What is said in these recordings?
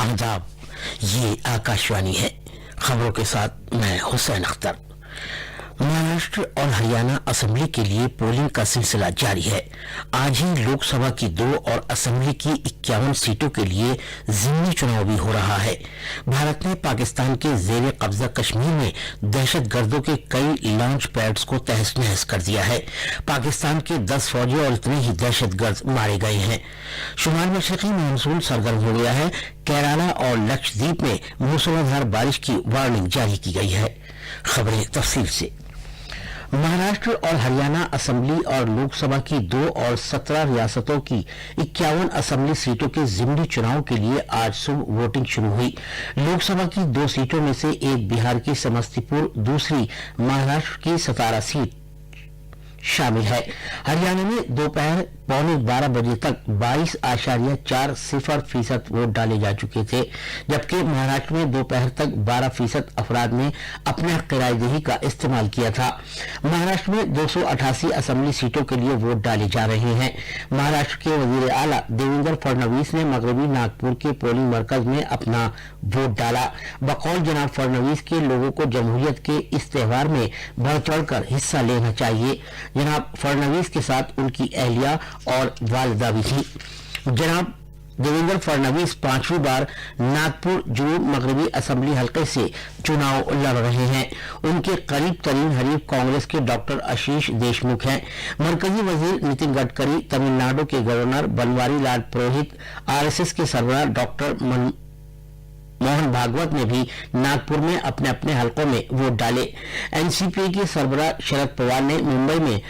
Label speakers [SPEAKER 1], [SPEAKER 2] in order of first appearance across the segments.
[SPEAKER 1] आदाब, ये आकाशवाणी है। खबरों के साथ मैं हुसैन अख्तर। महाराष्ट्र और हरियाणा असेंबली के लिए पोलिंग का सिलसिला जारी है। आज ही लोकसभा की 2 और असेंबली की 51 सीटों के लिए जिमनी चुनाव भी हो रहा है। भारत ने पाकिस्तान के जेर कब्जा कश्मीर में दहशतगर्दों के कई लॉन्च पैड्स को तहस नहस कर दिया है। पाकिस्तान के 10 फौजी और इतने ही दहशतगर्द मारे गए हैं। शुमाल मशरकी मानसून सरगर्म हो गया है। केरला और लक्षद्वीप में मूसलाधार बारिश की वार्निंग जारी की गई है। खबरें तफसील से। महाराष्ट्र और हरियाणा असेंबली और लोकसभा की 2 और 17 रियासतों की 51 असेंबली सीटों के जिमनी चुनाव के लिए आज सुबह वोटिंग शुरू हुई। लोकसभा की 2 सीटों में से एक बिहार की समस्तीपुर, दूसरी महाराष्ट्र की सतारा सीट शामिल है। हरियाणा में दोपहर 11:15 बजे तक 22.40% वोट डाले जा चुके थे, जबकि महाराष्ट्र में दोपहर तक 12% अफराद ने अपने हक रायदही का इस्तेमाल किया था। महाराष्ट्र में 288 असेंबली सीटों के लिए वोट डाले जा रहे हैं। महाराष्ट्र के वजीर आला देवेंद्र फडणवीस ने मगरबी नागपुर के पोलिंग मरकज में अपना वोट डाला। बकौल जनाब फडणवीस के लोगों को जमहूरियत के इस त्योहार में बढ़ चढ़कर हिस्सा लेना चाहिए। जनाब फडणवीस के साथ उनकी अहलिया और वालिदा भी थी। जनाब देवेंद्र फडणवीस 5वीं बार नागपुर जुनूब मगरबी असेंबली हलके से चुनाव लड़ रहे हैं। उनके करीब तरीन हरीफ कांग्रेस के डॉक्टर आशीष देशमुख हैं। मरकजी वजीर नितिन गडकरी, तमिलनाडु के गवर्नर बनवारी लाल पुरोहित, आरएसएस के सरबराह डॉक्टर मोहन भागवत ने भी नागपुर में अपने अपने हलकों में वोट डाले। एनसीपी के सरबराह शरद पवार ने मुंबई में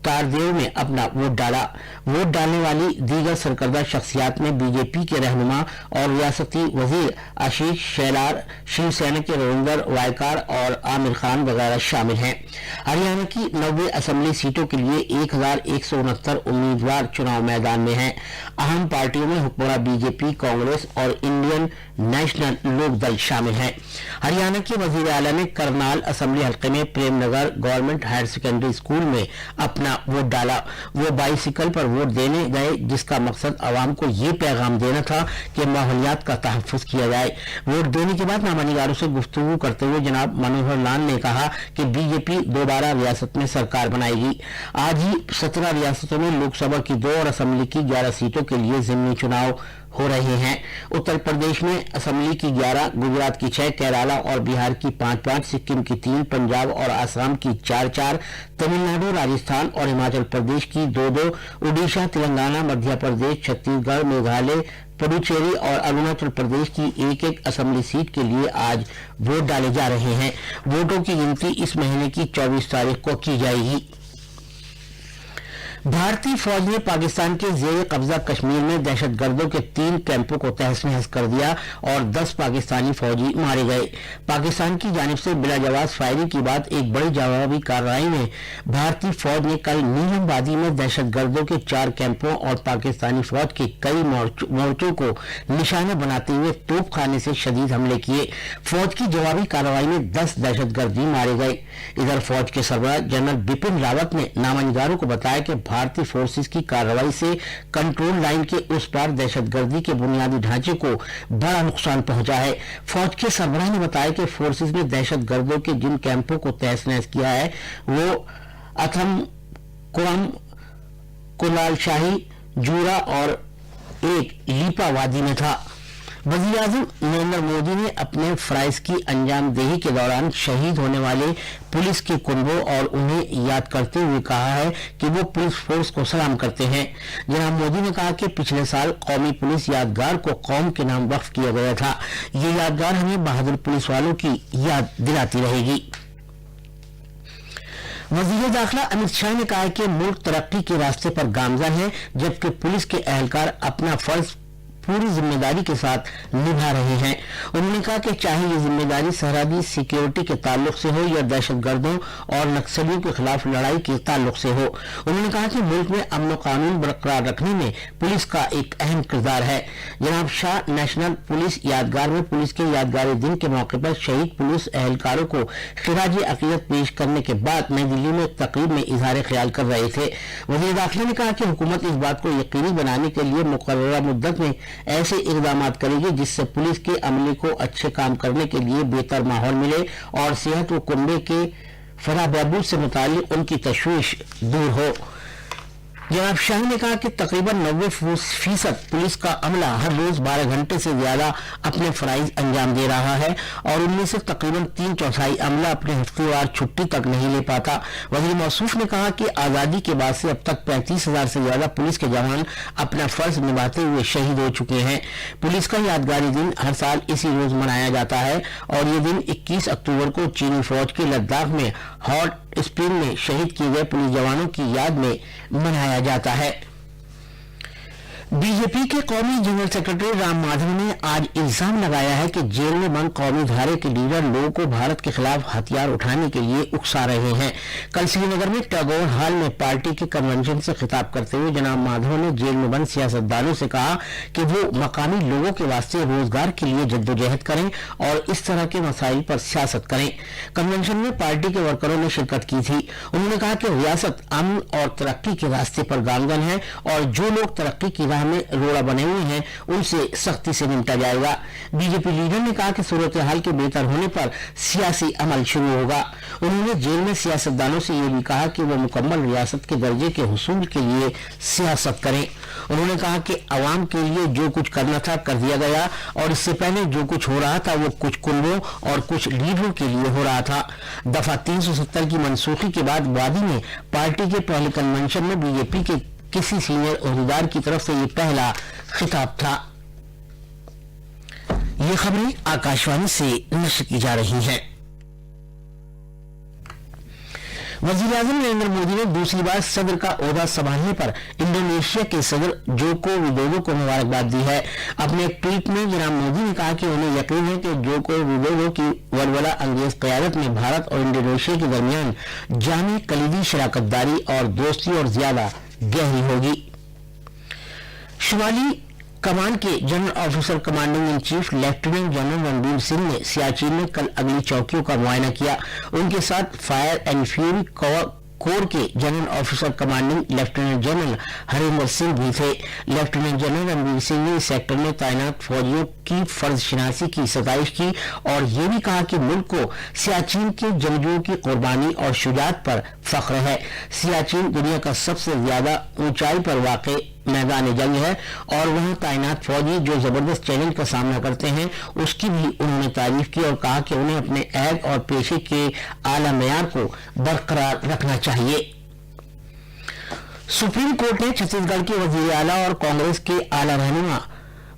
[SPEAKER 1] तारदेव में अपना वोट डाला। वोट डालने वाली दीगर सरकर्दा शख्सियात में बीजेपी के रहनुमा और रियासती वजीर आशीष शेलार, शिवसेना के रविंदर वायकार और आमिर खान वगैरह शामिल हैं। हरियाणा की 90 असेंबली सीटों के लिए 1169 उम्मीदवार चुनाव मैदान में हैं। अहम पार्टियों में हुक्मरान बीजेपी, कांग्रेस और इंडियन नेशनल लोक दल शामिल हैं। हरियाणा के वजीर आला ने करनाल असेंबली हल्के में Premnagar government higher secondary school में अपना वोट डाला। वो बाइसिकल पर वोट देने गए, जिसका मकसद आवाम को ये पैगाम देना था कि माहौलियात का तहफ्फुज किया जाए। वोट देने के बाद नामानिगारों से गुफ्तगू करते हुए जनाब मनोहर लाल ने कहा कि बीजेपी दोबारा रियासत में सरकार बनाएगी। आज ही 17 रियासतों में लोकसभा की 2 और असेंबली की 11 सीटों के लिए जिमनी चुनाव हो रहे हैं। उत्तर प्रदेश में असेंबली की 11, गुजरात की 6, केरला और बिहार की 5-5, सिक्किम की 3, पंजाब और आसाम की 4-4, तमिलनाडु, राजस्थान और हिमाचल प्रदेश की 2-2, उड़ीसा, तेलंगाना, मध्य प्रदेश, छत्तीसगढ़, मेघालय, पुडुचेरी और अरुणाचल प्रदेश की 1-1 असेंबली सीट के लिए आज वोट डाले जा रहे हैं। वोटों की गिनती इस महीने की 24 तारीख को की जाएगी। भारतीय फौज ने पाकिस्तान के जेर कब्जा कश्मीर में दहशतगर्दों के 3 कैंपों को तहस नहस कर दिया और 10 पाकिस्तानी फौजी मारे गए। पाकिस्तान की जानिब से बिला जवाब फायरिंग के बाद एक बड़ी जवाबी कार्रवाई में भारतीय फौज ने कल नीलम वादी में दहशतगर्दों के 4 कैंपों और पाकिस्तानी फौज के कई मोर्चों को निशाना बनाते हुए तोपखाने से शदीद हमले किए। फौज की जवाबी कार्रवाई में 10 दहशतगर्दी मारे गए। इधर फौज के सरबराह जनरल बिपिन रावत ने नामानिगारों को बताया कि भारतीय फोर्सेस की कार्रवाई से कंट्रोल लाइन के उस पार दहशतगर्दी के बुनियादी ढांचे को बड़ा नुकसान पहुंचा है। फौज के सरबराह ने बताया कि फोर्सेस ने दहशतगर्दों के जिन कैंपों को तहस नहस किया है वो अथम कुरम, कुलालशाही, जूरा और एक लीपा वादी में था। वज़ीर आज़म नरेंद्र मोदी ने अपने फराइज की अंजामदेही के दौरान शहीद होने वाले पुलिस के कुनबों और उन्हें याद करते हुए कहा है कि वो पुलिस फोर्स को सलाम करते हैं। जनाब मोदी ने कहा कि पिछले साल कौमी पुलिस यादगार को कौम के नाम वक्फ किया गया था। ये यादगार हमें बहादुर पुलिस वालों की याद दिलाती रहेगी। वज़ीर दाखिला अमित शाह ने कहा कि मुल्क तरक्की के रास्ते पर गामजन है, जबकि पुलिस के एहलकार अपना फर्ज पूरी जिम्मेदारी के साथ निभा रहे हैं। उन्होंने कहा कि चाहे ये जिम्मेदारी सरहदी सिक्योरिटी के ताल्लुक से हो या दहशतगर्दों और नक्सलियों के खिलाफ लड़ाई के ताल्लुक से हो। उन्होंने कहा कि मुल्क में अमन व कानून बरकरार रखने में पुलिस का एक अहम किरदार है। जनाब शाह नेशनल पुलिस यादगार में पुलिस के यादगारी दिन के मौके पर शहीद पुलिस एहलकारों को खिराज अकीदत पेश करने के बाद नई दिल्ली में तकरीब में इजहार ख्याल कर रहे थे। वज़ीर दाखिला ने कहा कि हुकूमत इस बात को यकीनी बनाने के लिए मुकर्ररा मुद्दत में ऐसे इकदाम करेगी जिससे पुलिस के अमले को अच्छे काम करने के लिए बेहतर माहौल मिले और सेहत व कुंबे के फलाह बहबूद से मुताल्लिक उनकी तशवीश दूर हो। जनाब शाही ने कहा कि तकरीबन 90% पुलिस का अमला हर रोज 12 घंटे से ज्यादा अपने फराइज अंजाम दे रहा है और उनमें से तकरीबन 3/4 अमला अपने हफ्तेवार छुट्टी तक नहीं ले पाता। वजीर मौसूफ ने कहा कि आजादी के बाद से अब तक 35,000 से ज्यादा पुलिस के जवान अपना फर्ज निभाते हुए शहीद हो चुके हैं। पुलिस का यादगारी दिन हर साल इसी रोज मनाया जाता है और ये दिन 21 अक्टूबर को चीनी फौज के लद्दाख में हॉट स्प्रिंग में शहीद किए गए पुलिस जवानों की याद में मनाया जाता है। बीजेपी के कौमी जनरल सेक्रेटरी राम माधव ने आज इल्जाम लगाया है कि जेल में बंद कौमी धारे के लीडर लोगों को भारत के खिलाफ हथियार उठाने के लिए उकसा रहे हैं। कल श्रीनगर में टैगोर हॉल में पार्टी के कन्वेंशन से खिताब करते हुए जनाब माधव ने जेल में बंद सियासतदानों से कहा कि वो मकामी लोगों के वास्ते रोजगार के लिए जद्दोजहद करें और इस तरह के मसाइल पर सियासत करें। कन्वेंशन में पार्टी के वर्करों ने शिरकत की थी। उन्होंने कहा कि रियासत अमन और तरक्की के रास्ते पर गामगन है और जो लोग तरक्की की में रोड़ा बने हुए हैं उनसे सख्ती से निपटा जाएगा। बीजेपी लीडर ने कहा कि सूरत हाल के बेहतर होने पर सियासी अमल शुरू होगा। उन्होंने जेल में सियासतदानों से यह भी कहा कि वो मुकम्मल रियासत के दर्जे के हुसूल के लिए सियासत करें। उन्होंने कहा कि अवाम के लिए जो कुछ करना था कर दिया गया और इससे पहले जो कुछ हो रहा था वो कुछ कुंबों और कुछ लीडरों के लिए हो रहा था। दफा 370 की मनसूखी के बाद वादी में पार्टी के पहले कन्वेंशन में बीजेपी के किसी सीनियर ओहदेदार की तरफ से ये पहला खिताब था। ये खबरें आकाशवाणी से नशर की जा रही हैं। वज़ीर-ए-आज़म नरेंद्र मोदी ने दूसरी बार सदर का ओहदा संभालने पर इंडोनेशिया के सदर जोको विदोदो को मुबारकबाद दी है। अपने एक ट्वीट में जनाब मोदी ने कहा कि उन्हें यकीन है कि जोको विदोदो की वलवला अंगेज क़यादत में भारत और इंडोनेशिया के दरमियान जामी कलीदी शराकतदारी और दोस्ती और ज्यादा गहरी होगी। शुमाली कमान के general officer commanding in chief lieutenant general Ranbir Singh ने सियाचिन में कल अगली चौकियों का मुआयना किया। उनके साथ फायर एंड फ्यूरी कोर के general officer commanding lieutenant general Harinder Singh भी थे। लेफ्टिनेंट जनरल रणबीर सिंह ने इस सेक्टर में तैनात फौजियों की फर्ज शिनासी की सताइश की और ये भी कहा कि मुल्क को सियाचिन के जंगजुओं की कुर्बानी और शुजात पर फख्र है। सियाचिन दुनिया का सबसे ज्यादा ऊंचाई पर वाक़ मैदान जंग है और वहां तैनात फौजी जो जबरदस्त चैलेंज का सामना करते हैं उसकी भी उन्होंने तारीफ की और कहा कि उन्हें अपने ऐब और पेशे के आला मेयार को बरकरार रखना चाहिए। सुप्रीम कोर्ट ने छत्तीसगढ़ के वजीर आला और कांग्रेस के आला रहनुमा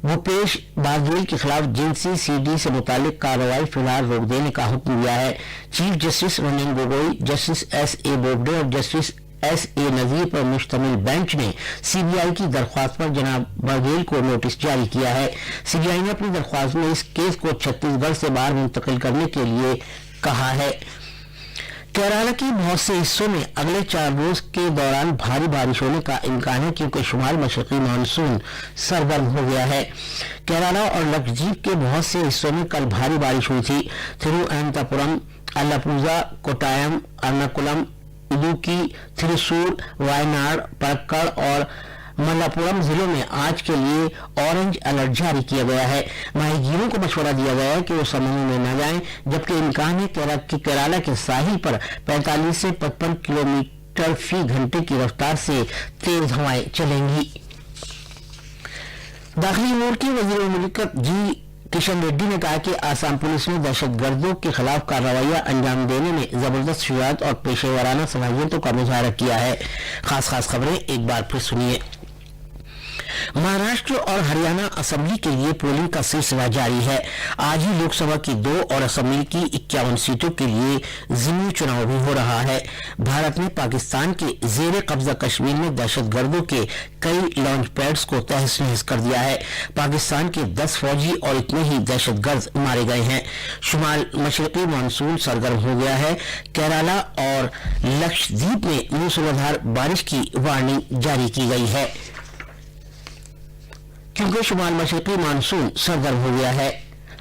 [SPEAKER 1] भूपेश बाघेल के खिलाफ जिनसी सीडी से मुतालिक कार्रवाई फिलहाल रोक देने का हुक्म दिया है। Chief justice Ranjan Gogoi, justice S.A. Bobde और जस्टिस S.A. नजीर पर मुश्तमिल बेंच ने सीबीआई की दरख्वास्त पर जनाब बघेल को नोटिस जारी किया है। सीबीआई ने अपनी दरख्वास्त में इस केस को छत्तीसगढ़ से बाहर मुंतकिल करने के लिए कहा है। केरला के बहुत से हिस्सों में अगले 4 रोज के दौरान भारी बारिश होने का इम्कान है क्योंकि शुमाल मशरकी मानसून सरगर्म हो गया है। केरला और लक्षद्वीप के बहुत से हिस्सों में कल भारी बारिश हुई थी। थिरुवनंतपुरम, अलापुझा, कोट्टायम, एर्नाकुलम, इडुक्की, थ्रिसुर, वायनाड, पलक्कड़ और मल्लापुरम जिलों में आज के लिए ऑरेंज अलर्ट जारी किया गया है। माहीगीरों को मशवरा दिया गया है कि वो समूह में न जाएं, जबकि इम्कान है केरला के साहिल पर 45 से 55 किलोमीटर फी घंटे की रफ्तार से तेज हवाएं चलेंगी। दाखिली अमूर के वजीर मुमलिकत जी किशन रेड्डी ने कहा कि आसाम पुलिस ने दहशतगर्दों के खिलाफ कार्रवाइयां अंजाम देने में जबरदस्त शुजात और पेशेवराना सलाहियतों का मुजाहरा किया है। खास खबरें एक बार फिर सुनिए। महाराष्ट्र और हरियाणा असेंबली के लिए पोलिंग का सिलसिला जारी है। आज ही लोकसभा की 2 और असेंबली की 51 सीटों के लिए ज़िमनी चुनाव भी हो रहा है। भारत ने पाकिस्तान के जेर कब्जा कश्मीर में दहशतगर्दों के कई लॉन्च पैड्स को तहस नहस कर दिया है। पाकिस्तान के 10 फौजी और इतने ही दहशतगर्द मारे गए हैं। शुमाल मशरकी मानसून सरगर्म हो गया है। केरला और लक्षद्वीप में मूसलाधार बारिश की वार्निंग जारी की गई है क्योंकि शुमाल मशरकी मानसून सरगर्म हो गया है।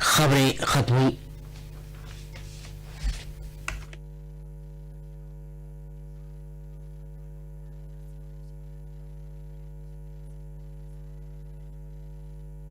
[SPEAKER 1] खबरें खत्म हुई।